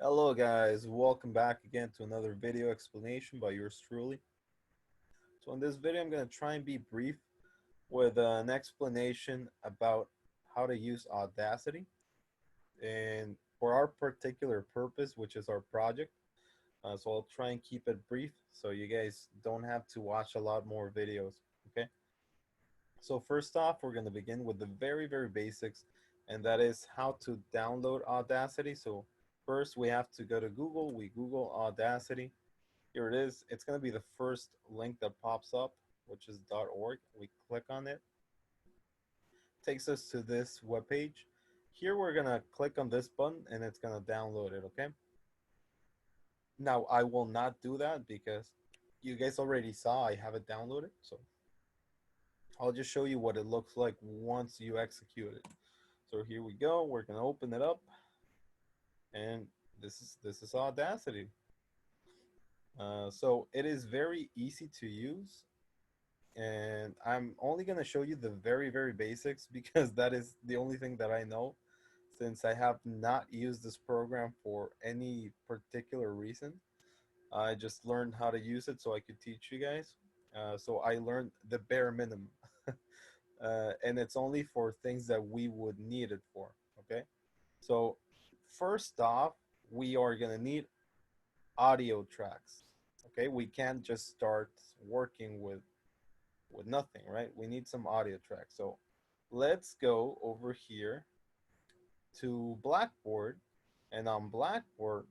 Hello guys, welcome back again to another video explanation by yours truly. So in this video I'm going to try and be brief with an explanation about how to use Audacity and for our particular purpose, which is our project. So I'll try and keep it brief so you guys don't have to watch a lot more videos, okay? So first off, we're going to begin with the very basics, and that is how to download Audacity. So first we have to go to Google. We Google Audacity. Here it is. It's going to be the first link that pops up, which is .org. We click on it. Takes us to this web page. Here we're going to click on this button and it's going to download it, okay? Now I will not do that because you guys already saw I have it downloaded. So I'll just show you what it looks like once you execute it. So here we go. We're going to open it up and this is Audacity. So it is very easy to use, and I'm only going to show you the very basics because that is the only thing that I know, since I have not used this program for any particular reason. I just learned how to use it so I could teach you guys. So I learned the bare minimum. And it's only for things that we would need it for, okay? So first off, we are going to need audio tracks. Okay, we can't just start working with nothing, right? We need some audio tracks. So let's go over here to Blackboard, and on Blackboard,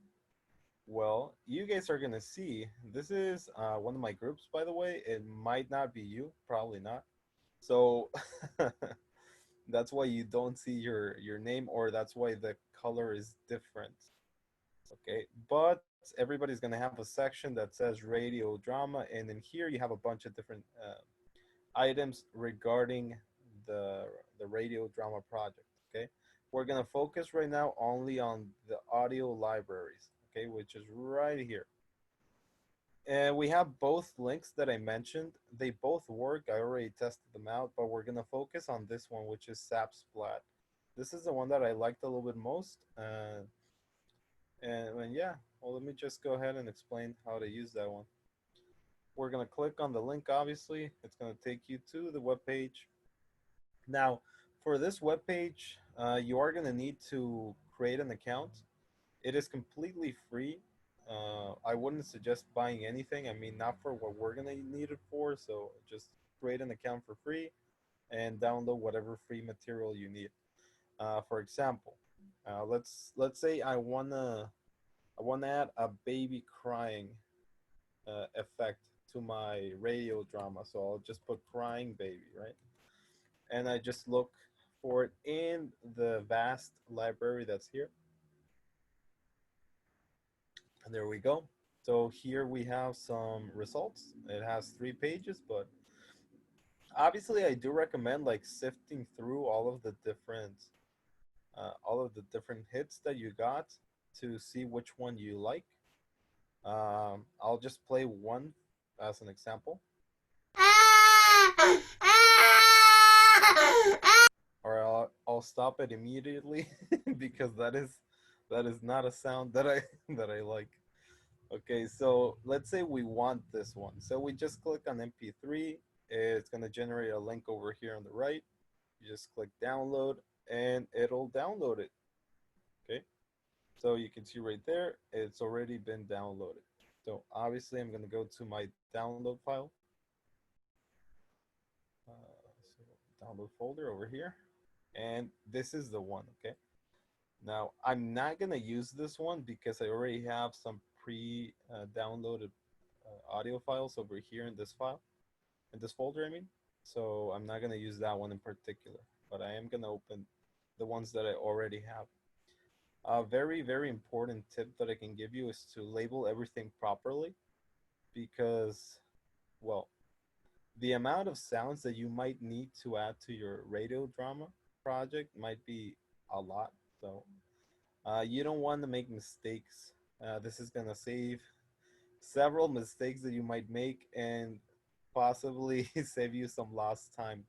well, you guys are gonna see this is one of my groups, by the way. It might not be you, probably not. So that's why you don't see your name, or that's why the color is different. Okay, but everybody's going to have a section that says radio drama, and in here you have a bunch of different items regarding the the radio drama project. Okay, we're going to focus right now only on the audio libraries, okay, which is right here. And we have both links that I mentioned. They both work. I already tested them out, but we're going to focus on this one, which is SAPsplat. This is the one that I liked a little bit most. And yeah, well, let me just go ahead and explain how to use that one. We're going to click on the link, obviously. It's going to take you to the web page. Now, for this web page, you are going to need to create an account. It is completely free. I wouldn't suggest buying anything. I mean, not for what we're going to need it for. So just create an account for free and download whatever free material you need. For example, let's say I want to add a baby crying effect to my radio drama. So I'll just put crying baby, right? And I just look for it in the vast library that's here. And there we go. So here we have some results. It has 3 pages, but obviously I do recommend like sifting through all of the different hits that you got to see which one you like. I'll just play one as an example. Or I'll stop it immediately because that is not a sound that I that I like. Okay, so let's say we want this one. So we just click on MP3. It's going to generate a link over here on the right. You just click download and it'll download it. Okay, so you can see right there, it's already been downloaded. So obviously I'm going to go to my download file. So download folder over here. And this is the one, okay? Now, I'm not going to use this one because I already have some pre-downloaded audio files over here in this file, in this folder, I mean. So I'm not going to use that one in particular, but I am going to open the ones that I already have. A very important tip that I can give you is to label everything properly because, well, the amount of sounds that you might need to add to your radio drama project might be a lot. So you don't want to make mistakes. This is going to save several mistakes that you might make and possibly save you some lost time.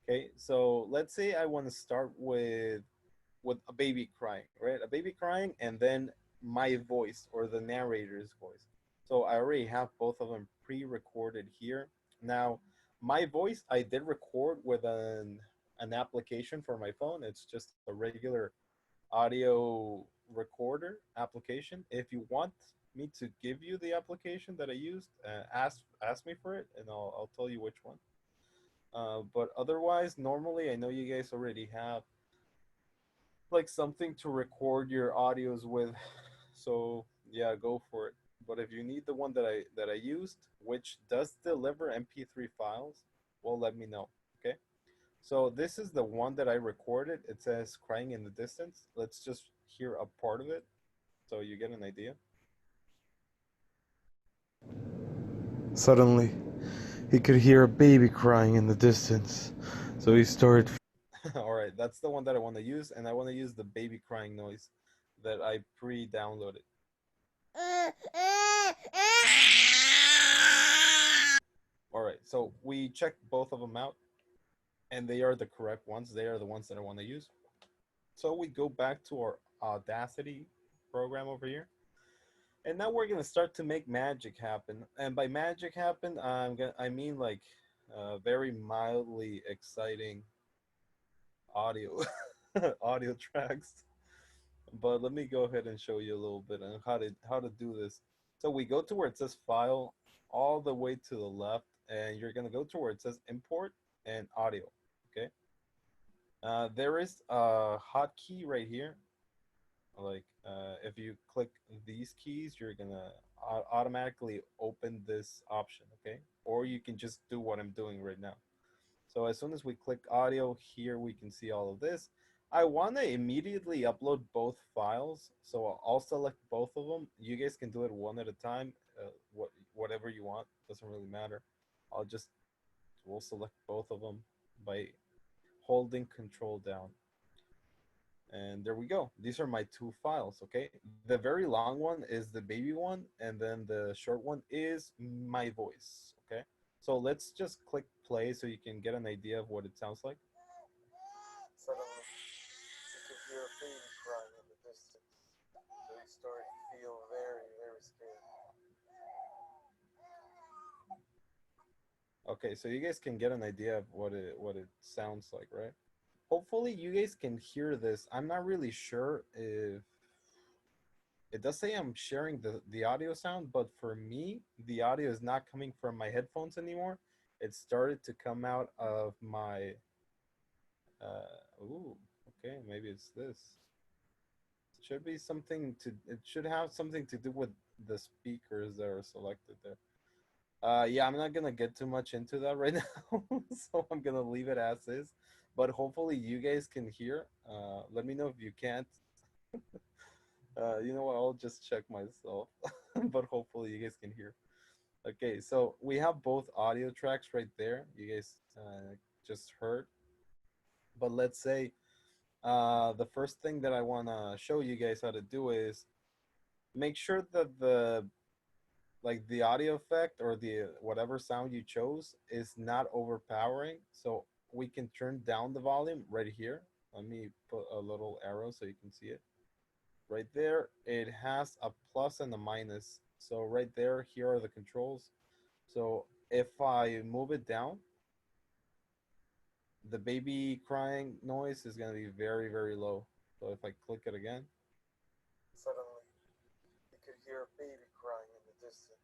Okay, so let's say I want to start with a baby crying, right? A baby crying, and then my voice or the narrator's voice. So I already have both of them pre-recorded here. Now, my voice I did record with an application for my phone. It's just a regular audio recorder application. If you want me to give you the application that I used, ask me for it, and I'll tell you which one. But otherwise, normally I know you guys already have like something to record your audios with. So yeah, go for it. But if you need the one that I used, which does deliver MP3 files, well, let me know. Okay. So this is the one that I recorded. It says "Crying in the Distance." Let's just hear a part of it, so you get an idea. Suddenly, he could hear a baby crying in the distance, so he started. All right, that's the one that I want to use, and I want to use the baby crying noise that I pre-downloaded. All right, so we checked both of them out, and they are the correct ones. They are the ones that I want to use. So we go back to our Audacity program over here, and now we're gonna start to make magic happen. And by magic happen, I mean like very mildly exciting audio audio tracks. But let me go ahead and show you a little bit on how to do this. So we go to where it says file all the way to the left, and you're gonna go to where it says import and audio. Okay. There is a hotkey right here. Like if you click these keys, you're gonna automatically open this option. Okay. Or you can just do what I'm doing right now. So as soon as we click audio here, we can see all of this. I want to immediately upload both files, so I'll select both of them. You guys can do it one at a time, whatever you want, doesn't really matter. I'll just we'll select both of them by holding control down. And there we go. These are my two files, okay? The very long one is the baby one, and then the short one is my voice, okay? So let's just click play so you can get an idea of what it sounds like. Suddenly, you could hear a baby crying in the distance. So you start to feel very, very scared. Okay, so you guys can get an idea of what it sounds like, right? Hopefully you guys can hear this. I'm not really sure if it does say I'm sharing the audio sound, but for me, the audio is not coming from my headphones anymore. It started to come out of my ooh, okay, maybe it's this. It should be something to it should have something to do with the speakers that are selected there. Yeah, I'm not gonna get too much into that right now, so I'm gonna leave it as is. But hopefully you guys can hear. Let me know if you can't. You know what? I'll just check myself, but hopefully you guys can hear. Okay, so we have both audio tracks right there. You guys just heard. But let's say the first thing that I wanna show you guys how to do is make sure that the audio effect or the whatever sound you chose is not overpowering. So we can turn down the volume right here. Let me put a little arrow so you can see it. Right there, it has a plus and a minus. So right there, here are the controls. So if I move it down, the baby crying noise is going to be very, very low. So if I click it again, suddenly you could hear a baby crying in the distance.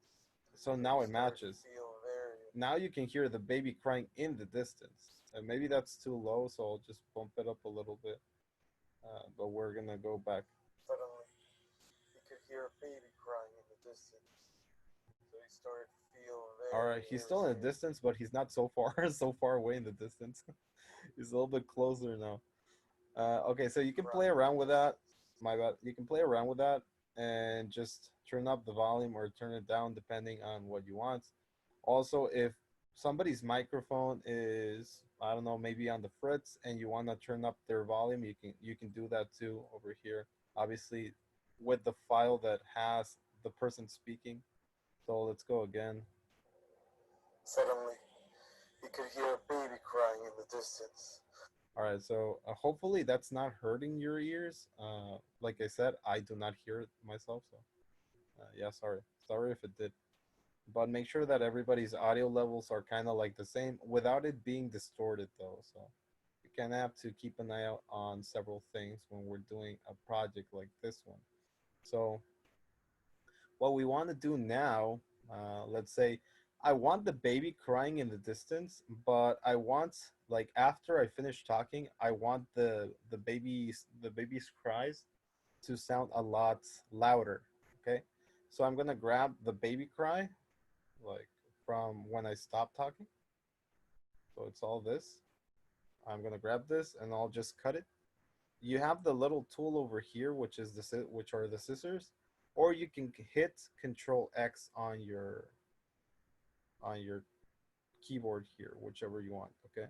So now it matches. Now you can hear the baby crying in the distance. And maybe that's too low, so I'll just bump it up a little bit. But we're going to go back. Suddenly you could hear a baby crying in the distance. So he started to feel very. All right, he's still in the distance, but he's not so far so far away in the distance. He's a little bit closer now. Okay, so you can play around with that. My bad. You can play around with that and just turn up the volume or turn it down depending on what you want. Also, if somebody's microphone is I don't know maybe on the fritz and you want to turn up their volume, you can do that too over here. Obviously, with the file that has the person speaking. So let's go again. Suddenly, he could hear a baby crying in the distance. All right, so hopefully that's not hurting your ears. Like I said, I do not hear it myself, so yeah, sorry if it did. But make sure that everybody's audio levels are kind of like the same without it being distorted, though. So you kind of have to keep an eye out on several things when we're doing a project like this one. So what we want to do now, let's say I want the baby crying in the distance, but I want, like, after I finish talking, I want the baby's cries to sound a lot louder. Okay, so I'm gonna grab the baby cry, like, from when I stop talking. So it's all this. I'm gonna grab this and I'll just cut it. You have the little tool over here, which are the scissors, or you can hit Control X on your keyboard here, whichever you want. Okay,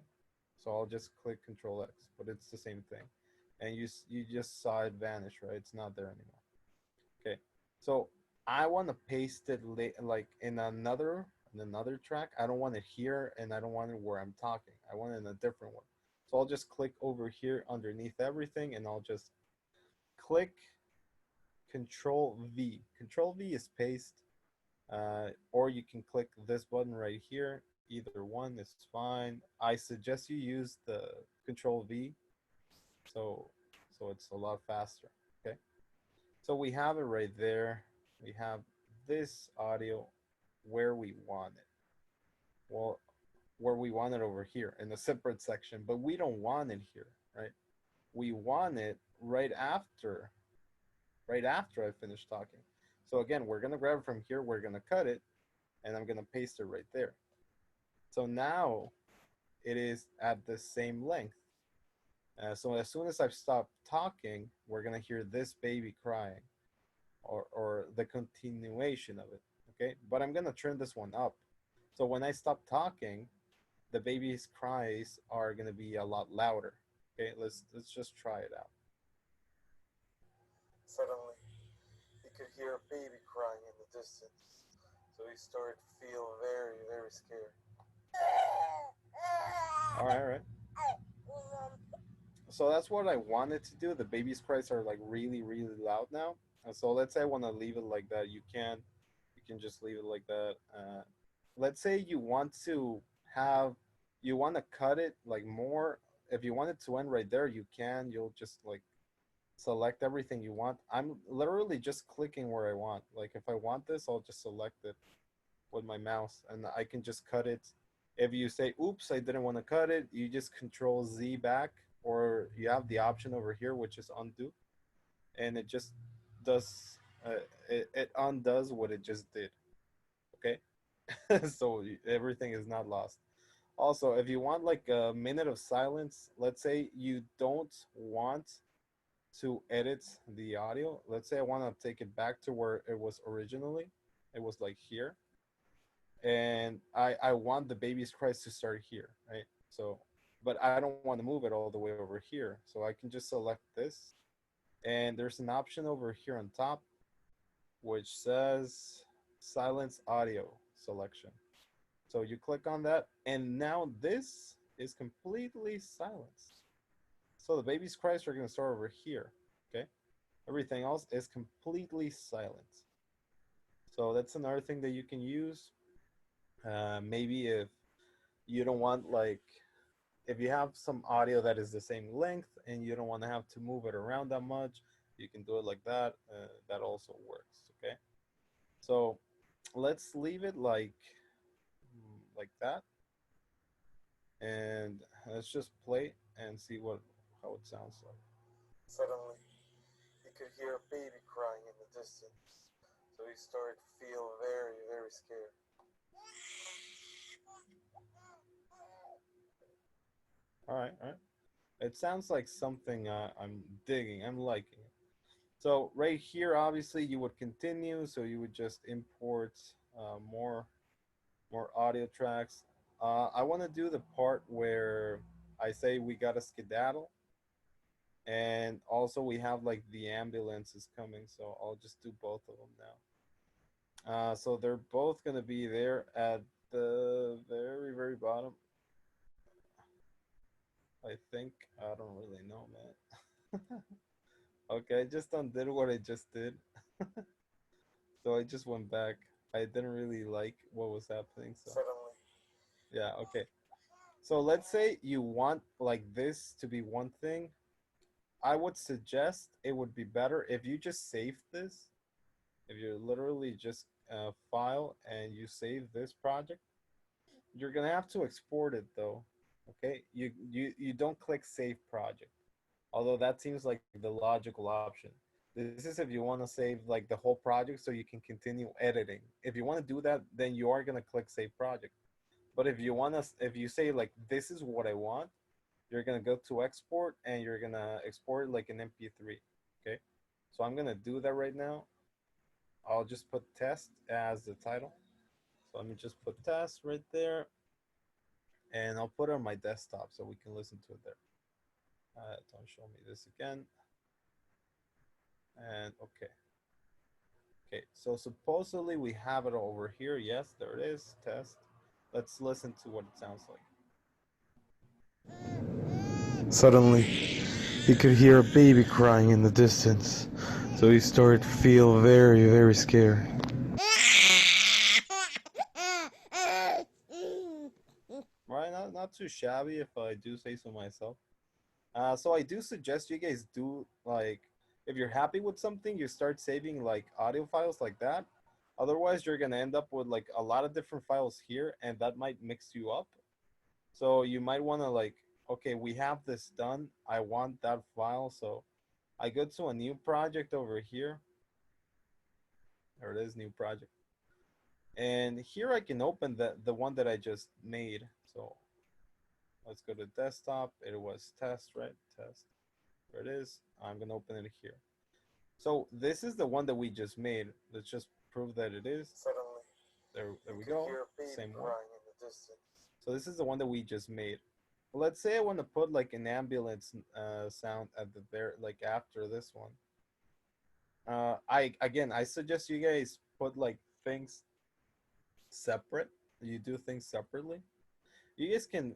so I'll just click Control X, but it's the same thing, and you just saw it vanish, right? It's not there anymore. Okay, so I want to paste it like in another track. I don't want it here, and I don't want it where I'm talking. I want it in a different one. So I'll just click over here underneath everything, and I'll just click Control V. Control V is paste, or you can click this button right here. Either one is fine. I suggest you use the Control V, so it's a lot faster. Okay, so we have it right there. We have this audio where we want it. Well, where we want it over here in a separate section, but we don't want it here, right? We want it right after I finish talking. So again, we're gonna grab it from here, we're gonna cut it, and I'm gonna paste it right there. So now it is at the same length. So as soon as I've stopped talking, we're gonna hear this baby crying, or the continuation of it. Okay, but I'm gonna turn this one up. So when I stop talking, the baby's cries are gonna be a lot louder. Okay, let's just try it out. Suddenly, he could hear a baby crying in the distance, so he started to feel very, very scared. All right. So that's what I wanted to do. The baby's cries are like really, really loud now. So let's say I want to leave it like that. You can just leave it like that. Let's say have you want to cut it like more. If you want it to end right there, you can. You'll just like select everything you want. I'm literally just clicking where I want. Like if I want this, I'll just select it with my mouse and I can just cut it. If you say, oops, I didn't want to cut it, you just Control Z back, or you have the option over here, which is undo, and it just does, it undoes what it just did. Okay. So everything is not lost. Also, if you want like a minute of silence, let's say you don't want to edit the audio. Let's say I want to take it back to where it was originally. It was like here, and I want the baby's cries to start here, right? So, but I don't want to move it all the way over here. So I can just select this, and there's an option over here on top which says silence audio selection. So you click on that, and now this is completely silenced. So the baby's cries are going to start over here. Okay, everything else is completely silent. So that's another thing that you can use. Maybe if you don't want, like, if you have some audio that is the same length and you don't want to have to move it around that much, you can do it like that. That also works. Okay, so let's leave it like that, and let's just play and see what how it sounds like. Suddenly, he could hear a baby crying in the distance, so he started to feel very, very scared. All right. It sounds like something I'm digging. I'm liking it. So right here, obviously, you would continue. So you would just import more audio tracks. I want to do the part where I say we got a skedaddle, and also we have like the ambulances coming. So I'll just do both of them now. So they're both gonna be there at the very, very bottom. I think I don't really know, man. Okay, I just undid what I just did. So I just went back. I didn't really like what was happening, so yeah, okay. So let's say you want like this to be one thing. I would suggest it would be better if you just save this. If you literally just file and you save this project, you're gonna have to export it though. Okay, you don't click save project. Although that seems like the logical option. This is if you want to save like the whole project so you can continue editing. If you want to do that, then you are gonna click save project. But if you say like this is what I want, you're gonna go to export and you're gonna export it like an MP3. Okay, so I'm gonna do that right now. I'll just put test as the title. So let me just put test right there, and I'll put it on my desktop so we can listen to it there. Don't show me this again. And okay. Okay, so supposedly we have it over here. Yes, there it is. Test. Let's listen to what it sounds like. Suddenly, he could hear a baby crying in the distance, so he started to feel very, very scared. Right, not too shabby if I do say so myself. So I do suggest you guys do like if you're happy with something, you start saving like audio files like that. Otherwise, you're gonna end up with like a lot of different files here, and that might mix you up. So you might want to like, okay, we have this done. I want that file, so I go to a new project over here. There it is, new project. And here I can open the one that I just made. So let's go to desktop. It was test, right? Test. There it is. I'm gonna open it here. So this is the one that we just made. Let's just prove that it is. There we go. Same one. So this is the one that we just made. Let's say I want to put like an ambulance sound at the very like after this one. I suggest you guys put like things separate. You do things separately. You guys can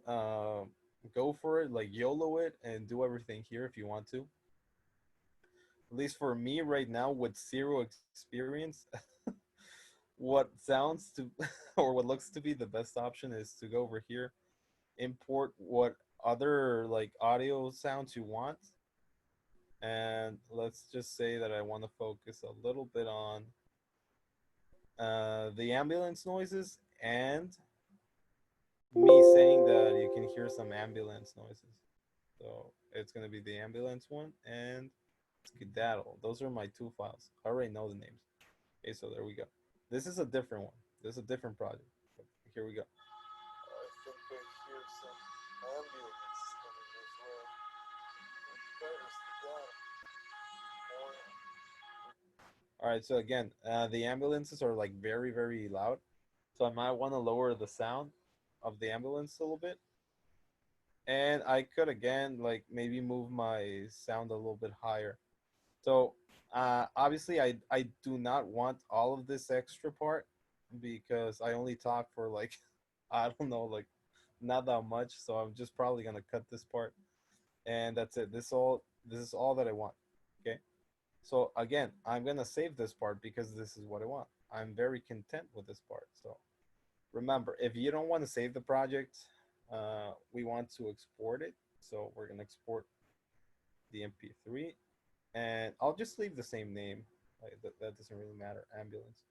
go for it, like YOLO it, and do everything here if you want to. At least for me right now, with zero experience, what sounds to or what looks to be the best option is to go over here, import what other like audio sounds you want, and let's just say that I want to focus a little bit on the ambulance noises and me saying that you can hear some ambulance noises. So it's gonna be the ambulance one and skedaddle. Those are my two files. I already know the names. Okay, so there we go. This is a different one. This is a different project. Here we go. All right, so again, the ambulances are like very, very loud. So I might want to lower the sound of the ambulance a little bit. And I could again like maybe move my sound a little bit higher. So obviously I do not want all of this extra part because I only talk for like I don't know like not that much. So I'm just probably gonna cut this part and that's it. This is all that I want. Okay. So again, I'm gonna save this part because this is what I want. I'm very content with this part. So remember, if you don't want to save the project, we want to export it. So we're gonna export the MP3, and I'll just leave the same name. Like, that doesn't really matter. Ambulance.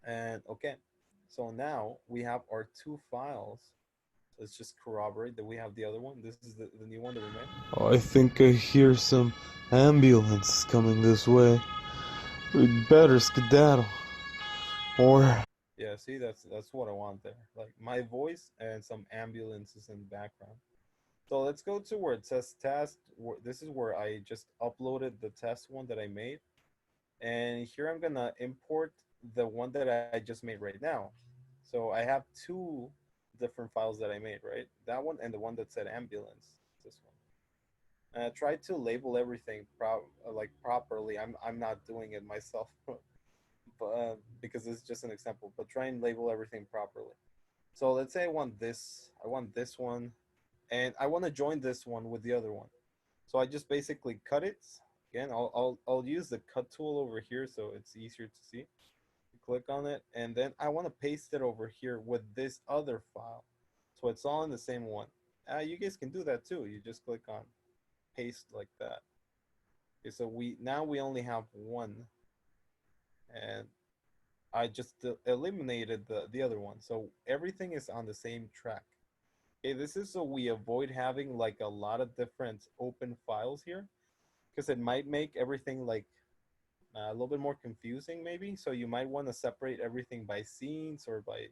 And okay, so now we have our two files. Let's just corroborate that we have the other one. This is the new one that we made. I think I hear some ambulance coming this way. We'd better skedaddle. Or Yeah, see, that's what I want there. Like my voice and some ambulances in the background. So let's go to where it says test. This is where I just uploaded the test one that I made. And here I'm gonna import the one that I just made right now. So I have two different files that I made, right? That one and the one that said ambulance. This one. And I tried to label everything like properly. I'm not doing it myself, but because it's just an example. But try and label everything properly. So let's say I want this. I want this one. and I want to join this one with the other one. So I just basically cut it. Again, I'll use the cut tool over here so it's easier to see. Click on it, and then I want to paste it over here with this other file. So it's all in the same one. You guys can do that too. You just click on paste like that. Okay, so we only have one, and I just eliminated the other one. So everything is on the same track. Okay, this is so we avoid having like a lot of different open files here because it might make everything like a little bit more confusing maybe. So you might want to separate everything by scenes or by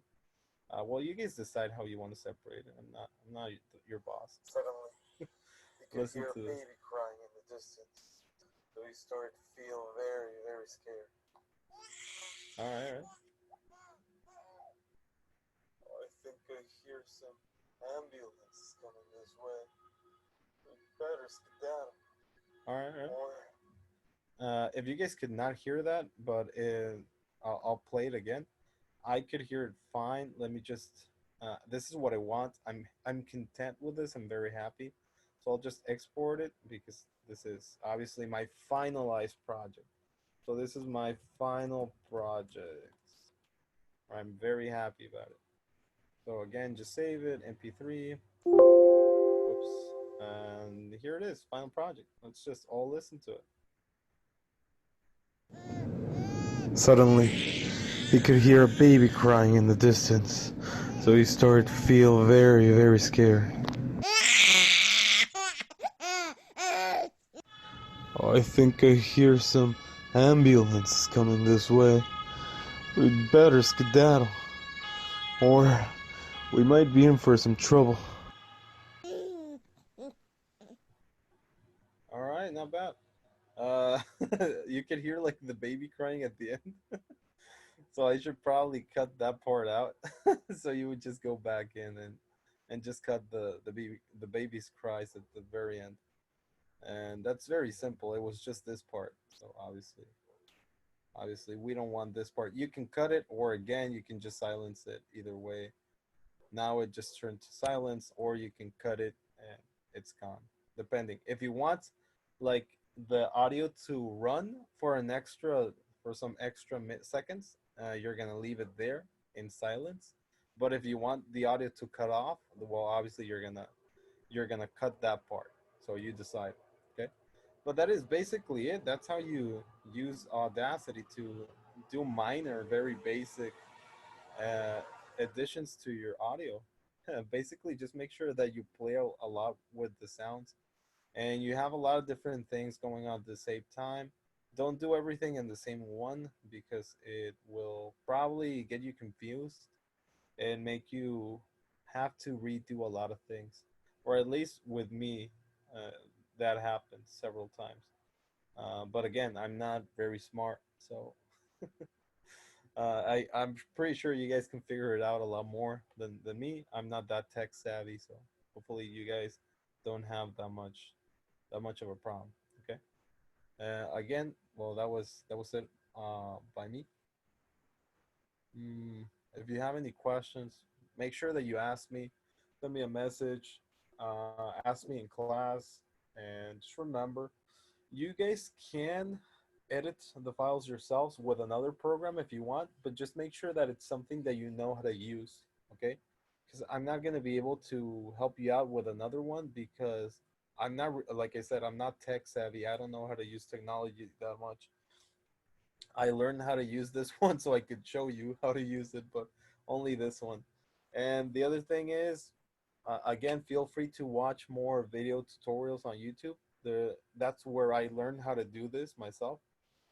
well, you guys decide how you want to separate it. I'm not your boss. Suddenly, he could Listen hear to a this. baby crying in the distance, so he started to feel very, very scared. All right, all right, I think I hear some ambulance coming this way. We better skedaddle. all right, all right. Or If you guys could not hear that, but I'll play it again. I could hear it fine. Let me just. This is what I want. I'm content with this. I'm very happy. So I'll just export it because this is obviously my finalized project. So this is my final project. I'm very happy about it. So again, just save it, MP3. Whoops. And here it is, final project. Let's just all listen to it. suddenly, he could hear a baby crying in the distance, so he started to feel very, very scared. I think I hear some ambulance coming this way. We'd better skedaddle, or we might be in for some trouble. All right, not bad. You could hear like the baby crying at the end. So I should probably cut that part out. So you would just go back in and just cut the baby's cries at the very end. And that's very simple. It was just this part. So obviously we don't want this part. You can cut it or again you can just silence it either way. Now it just turned to silence or you can cut it and it's gone. Depending. If you want like the audio to run for an extra for some extra seconds, you're gonna leave it there in silence. But if you want the audio to cut off, well obviously you're gonna cut that part. So you decide. Okay. But that is basically it. That's how you use Audacity to do minor, very basic uh, additions to your audio. Basically, just make sure that you play a lot with the sounds and you have a lot of different things going on at the same time. Don't do everything in the same one because it will probably get you confused and make you have to redo a lot of things. Or at least with me, uh, that happened several times. But again, I'm not very smart, so I'm pretty sure you guys can figure it out a lot more than me. I'm not that tech savvy, so hopefully you guys don't have that much of a problem. Okay. Again, well that was it by me. Mm, if you have any questions, make sure that you ask me. Send me a message. Ask me in class, and just remember, you guys can edit the files yourselves with another program if you want, but just make sure that it's something that you know how to use, okay? Because I'm not going to be able to help you out with another one because I'm not, like I said, I'm not tech savvy. I don't know how to use technology that much. I learned how to use this one so I could show you how to use it, but only this one. And the other thing is, again, feel free to watch more video tutorials on YouTube. That's where I learned how to do this myself.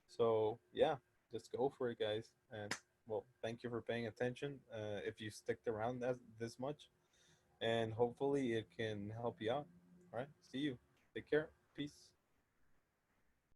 So yeah, just go for it, guys. And well, thank you for paying attention. If you stick around this much, and hopefully it can help you out. All right, see you. Take care. Peace.